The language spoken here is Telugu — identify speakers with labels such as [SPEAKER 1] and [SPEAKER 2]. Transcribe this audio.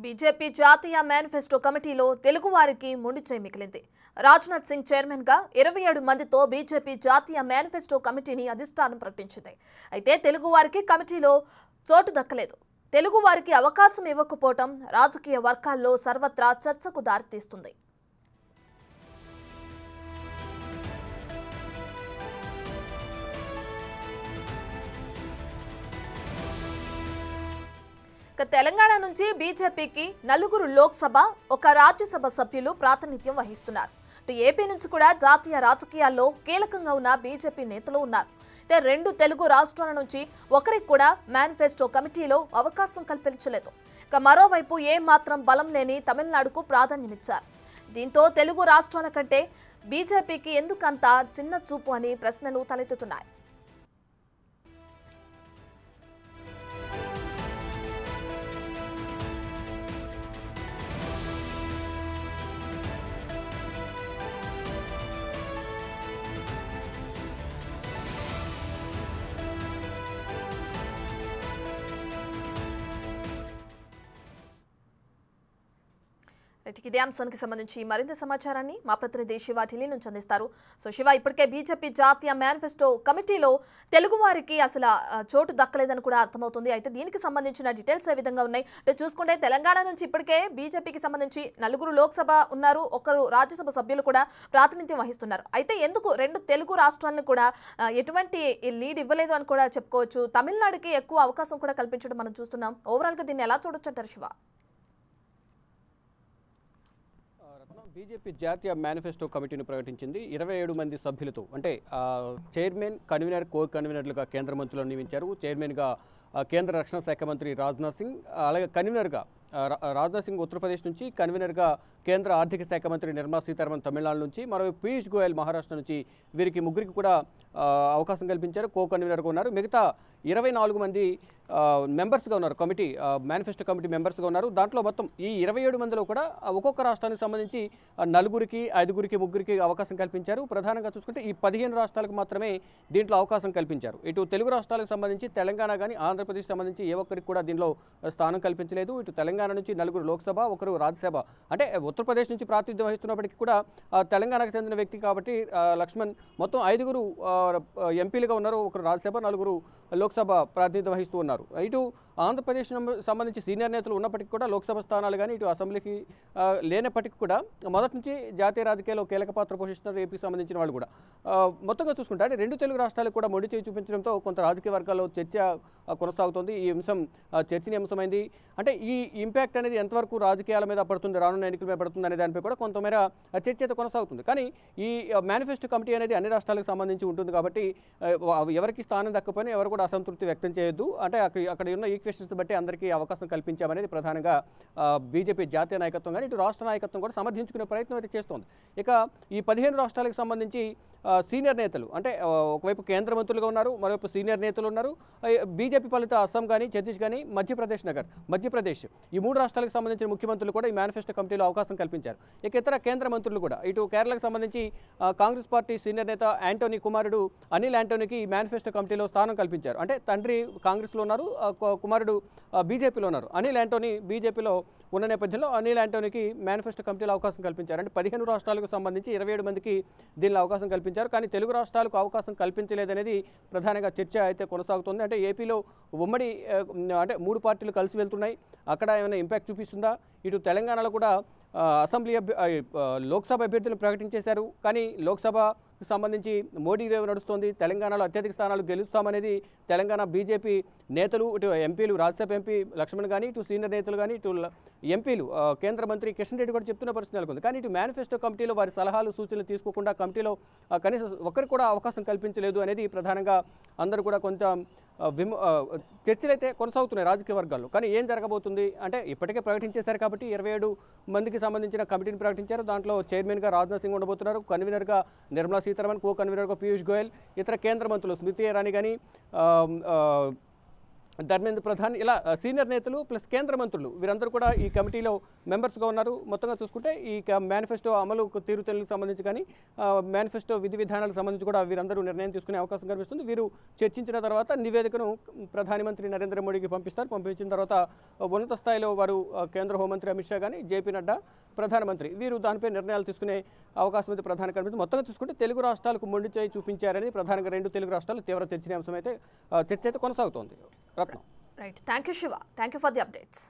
[SPEAKER 1] బీజేపీ జాతీయ మేనిఫెస్టో కమిటీలో తెలుగువారికి మొండిచేయి మిగిలింది. రాజ్నాథ్ సింగ్ చైర్మన్ గా 27 మందితో బీజేపీ జాతీయ మేనిఫెస్టో కమిటీని అధిష్టానం ప్రకటించింది. అయితే తెలుగువారికి కమిటీలో చోటు దక్కలేదు. తెలుగువారికి అవకాశం ఇవ్వకపోవడం రాజకీయ వర్గాల్లో సర్వత్రా చర్చకు దారితీస్తుంది. తెలంగాణ నుంచి బీజేపీకి 4 లోక్సభ, 1 రాజ్యసభ సభ్యులు ప్రాతినిధ్యం వహిస్తున్నారు. ఏపీ నుంచి కూడా జాతీయ రాజకీయాల్లో కీలకంగా ఉన్న బీజేపీ నేతలు ఉన్నారు. 2 తెలుగు రాష్ట్రాల నుంచి ఒకరికి కూడా మేనిఫెస్టో కమిటీలో అవకాశం కల్పించలేదు. మరోవైపు ఏమాత్రం బలం లేని తమిళనాడుకు ప్రాధాన్యమిచ్చారు. దీంతో తెలుగు రాష్ట్రాల కంటే బీజేపీకి ఎందుకంత చిన్న చూపు అని ప్రశ్నలు తలెత్తుతున్నాయి. ఇదే అంశానికి సంబంధించి మరింత సమాచారాన్ని మా ప్రతినిధి శివ ఢిల్లీ నుంచి అందిస్తారు. సో శివ, ఇప్పటికే బీజేపీ జాతీయ మేనిఫెస్టో కమిటీలో తెలుగువారికి అసలు చోటు దక్కలేదని కూడా అర్థమవుతుంది. అయితే దీనికి సంబంధించిన డీటెయిల్స్ ఏ విధంగా ఉన్నాయి అంటే చూసుకుంటే తెలంగాణ నుంచి ఇప్పటికే బీజేపీకి సంబంధించి 4 లోక్సభ ఉన్నారు, 1 రాజ్యసభ సభ్యులు కూడా ప్రాతినిధ్యం వహిస్తున్నారు. అయితే ఎందుకు 2 తెలుగు రాష్ట్రాలను కూడా ఎటువంటి లీడ్ ఇవ్వలేదు అని కూడా చెప్పుకోవచ్చు. తమిళనాడుకి ఎక్కువ అవకాశం కూడా కల్పించడం మనం చూస్తున్నాం. ఓవరాల్ గా దీన్ని ఎలా చూడొచ్చు అంటారు శివ?
[SPEAKER 2] బీజేపీ జాతీయ మేనిఫెస్టో కమిటీని ప్రకటించింది. 27 మంది సభ్యులతో, అంటే చైర్మన్, కన్వీనర్, కో కన్వీనర్లుగా కేంద్ర మంత్రులను నియమించారు. చైర్మన్గా కేంద్ర రక్షణ శాఖ మంత్రి రాజ్నాథ్ సింగ్, అలాగే కన్వీనర్గా రాజ్నాథ్ సింగ్ ఉత్తరప్రదేశ్ నుంచి, కన్వీనర్గా కేంద్ర ఆర్థిక శాఖ మంత్రి నిర్మలా సీతారామన్ తమిళనాడు నుంచి, మరోవైపు పీయూష్ గోయల్ మహారాష్ట్ర నుంచి. వీరికి ముగ్గురికి కూడా అవకాశం కల్పించారు. కో కన్వీనర్గా ఉన్నారు. మిగతా 24 మంది మెంబర్స్గా ఉన్నారు. కమిటీ మేనిఫెస్టో కమిటీ మెంబర్స్గా ఉన్నారు. దాంట్లో మొత్తం ఈ 27 మందిలో కూడా ఒక్కొక్క రాష్ట్రానికి సంబంధించి 4కి, 5కి, 3కి అవకాశం కల్పించారు. ప్రధానంగా చూసుకుంటే ఈ 15 రాష్ట్రాలకు మాత్రమే దీంట్లో అవకాశం కల్పించారు. ఇటు తెలుగు రాష్ట్రాలకు సంబంధించి తెలంగాణ కానీ ఆంధ్రప్రదేశ్ సంబంధించి ఏ ఒక్కరికి కూడా దీనిలో స్థానం కల్పించలేదు. ఇటు తెలంగాణ నుంచి 4 లోక్సభ, 1 రాజ్యసభ, అంటే ఉత్తరప్రదేశ్ నుంచి ప్రాతినిధ్యం వహిస్తున్నప్పటికీ కూడా తెలంగాణకు చెందిన వ్యక్తి కాబట్టి లక్ష్మణ్, మొత్తం 5 ఎంపీలుగా ఉన్నారు. 1 రాజ్యసభ, 4 లోక్సభ ప్రాతినిధ్యం వహిస్తూ ఉన్నారు. ఇటు ఆంధ్రప్రదేశ్ సంబంధించి సీనియర్ నేతలు ఉన్నప్పటికీ కూడా లోక్సభ స్థానాలు కానీ ఇటు అసెంబ్లీకి లేనప్పటికీ కూడా మొదటి నుంచి జాతీయ రాజకీయాల్లో కీలక పాత్ర పోషిస్తున్నారు ఏపీకి సంబంధించిన వాళ్ళు కూడా. మొత్తంగా చూసుకుంటే అంటే 2 తెలుగు రాష్ట్రాలకు కూడా మొండి చేయి చూపించడంతో కొంత రాజకీయ వర్గాల్లో చర్చ కొనసాగుతోంది. ఈ అంశం చర్చనీయాంశమైంది. అంటే ఈ ఇంపాక్ట్ అనేది ఎంతవరకు రాజకీయాల మీద పడుతుంది, రానున్న ఎన్నికల మీద పడుతుంది అనే దానిపై కూడా కొంతమేర చర్చ అయితే కొనసాగుతుంది. కానీ ఈ మేనిఫెస్టో కమిటీ అనేది అన్ని రాష్ట్రాలకు సంబంధించి ఉంటుంది కాబట్టి ఎవరికి స్థానం దక్కపోయినా ఎవరు కూడా అసంతృప్తి వ్యక్తం చేయొద్దు. అంటే అక్కడ ఉన్న ఈక్వేషన్స్ బట్టి అందరికీ అవకాశం కల్పించామనేది ప్రధానంగా బీజేపీ జాతీయ నాయకత్వం కానీ ఇటు రాష్ట్ర నాయకత్వం కూడా సమర్థించుకునే ప్రయత్నం అయితే చేస్తోంది. ఇక ఈ 15 రాష్ట్రాలకు సంబంధించి సీనియర్ నేతలు, అంటే ఒకవైపు కేంద్ర మంత్రులుగా ఉన్నారు, మరోవైపు సీనియర్ నేతలు ఉన్నారు. బీజేపీ పాలిత అస్సాం కానీ, ఛత్తీస్గఢ్ కానీ, మధ్యప్రదేశ్ ఈ 3 రాష్ట్రాలకు సంబంధించిన ముఖ్యమంత్రులు కూడా ఈ మేనిఫెస్టో కమిటీలో అవకాశం కల్పించారు. ఇక ఇతర కేంద్ర మంత్రులు కూడా ఇటు కేరళకు సంబంధించి కాంగ్రెస్ పార్టీ సీనియర్ నేత యాంటోనీ కుమారుడు అనిల్ యాంటోనీకి ఈ మేనిఫెస్టో కమిటీలో స్థానం కల్పించారు. అంటే తండ్రి కాంగ్రెస్లో ఉన్నారు, కుమారుడు బీజేపీలో ఉన్నారు. అనిల్ యాంటోనీ బీజేపీలో ఉన్న నేపథ్యంలో అనిల్ యాంటోనీకి మేనిఫెస్టో కమిటీలో అవకాశం కల్పించారు. అంటే 15 రాష్ట్రాలకు సంబంధించి 27 మందికి దీనిలో అవకాశం కల్పించారు. కానీ తెలుగు రాష్ట్రాలకు అవకాశం కల్పించలేదనేది ప్రధానంగా చర్చ అయితే కొనసాగుతుంది. అంటే ఏపీలో ఉమ్మడి అంటే 3 పార్టీలు కలిసి వెళ్తున్నాయి, అక్కడ ఏమైనా ఇంపాక్ట్ చూపిస్తుందా? ఇటు తెలంగాణలో కూడా అసెంబ్లీ లోక్సభ అభ్యర్థులను ప్రకటించేశారు. కానీ లోక్సభకు సంబంధించి మోడీ వేవ్ నడుస్తోంది. తెలంగాణలో అత్యధిక స్థానాలు గెలుస్తామనేది తెలంగాణ బీజేపీ నేతలు, ఇటు ఎంపీలు, రాజ్యసభ ఎంపీ లక్ష్మణ్ కానీ, ఇటు సీనియర్ నేతలు కానీ, ఇటు ఎంపీలు, కేంద్ర మంత్రి కిషన్ రెడ్డి కూడా చెప్తున్న పరిస్థితి నెలకొంది. కానీ ఇటు మేనిఫెస్టో కమిటీలో వారి సలహాలు, సూచనలు తీసుకోకుండా కమిటీలో కనీసం ఒకరికి కూడా అవకాశం కల్పించలేదు అనేది ప్రధానంగా అందరూ కూడా కొంచెం చర్చలు అయితే కొనసాగుతున్నాయి రాజకీయ వర్గాల్లో. కానీ ఏం జరగబోతుంది అంటే ఇప్పటికే ప్రకటించేశారు కాబట్టి 27 మందికి సంబంధించిన కమిటీని ప్రకటించారు. దాంట్లో చైర్మన్గా రాజ్నాథ్ సింగ్ ఉండబోతున్నారు, కన్వీనర్గా నిర్మలా సీతారామన్, కో కన్వీనర్గా పీయూష్ గోయల్, ఇతర కేంద్ర మంత్రులు స్మృతి ఇరానీ కానీ, ధర్మేంద్ర ప్రధాన్ ఇలా సీనియర్ నేతలు ప్లస్ కేంద్ర మంత్రులు వీరందరూ కూడా ఈ కమిటీలో మెంబర్స్గా ఉన్నారు. మొత్తంగా చూసుకుంటే ఈ మేనిఫెస్టో అమలు తీరుతెన్నులకు సంబంధించి కానీ మేనిఫెస్టో విధి విధానాలకు సంబంధించి కూడా వీరందరూ నిర్ణయం తీసుకునే అవకాశం కనిపిస్తుంది. వీరు చర్చించిన తర్వాత నివేదికను ప్రధానమంత్రి నరేంద్ర మోడీకి పంపిస్తారు. పంపించిన తర్వాత ఉన్నత స్థాయిలో వారు కేంద్ర హోంమంత్రి అమిత్ షా కానీ జేపీ నడ్డా ప్రధానమంత్రి వీరు దానిపై నిర్ణయాలు తీసుకునే అవకాశం అయితే ప్రధానంగా కనిపిస్తుంది. మొత్తంగా చూసుకుంటే తెలుగు రాష్ట్రాలకు మొండి చేయి చూపించారని ప్రధానంగా రెండు తెలుగు రాష్ట్రాలు తీవ్ర చర్చనీయాంశం అయితే చర్చ అయితే కొనసాగుతోంది. Ratnam
[SPEAKER 1] right, thank you Shiva, thank you for the updates.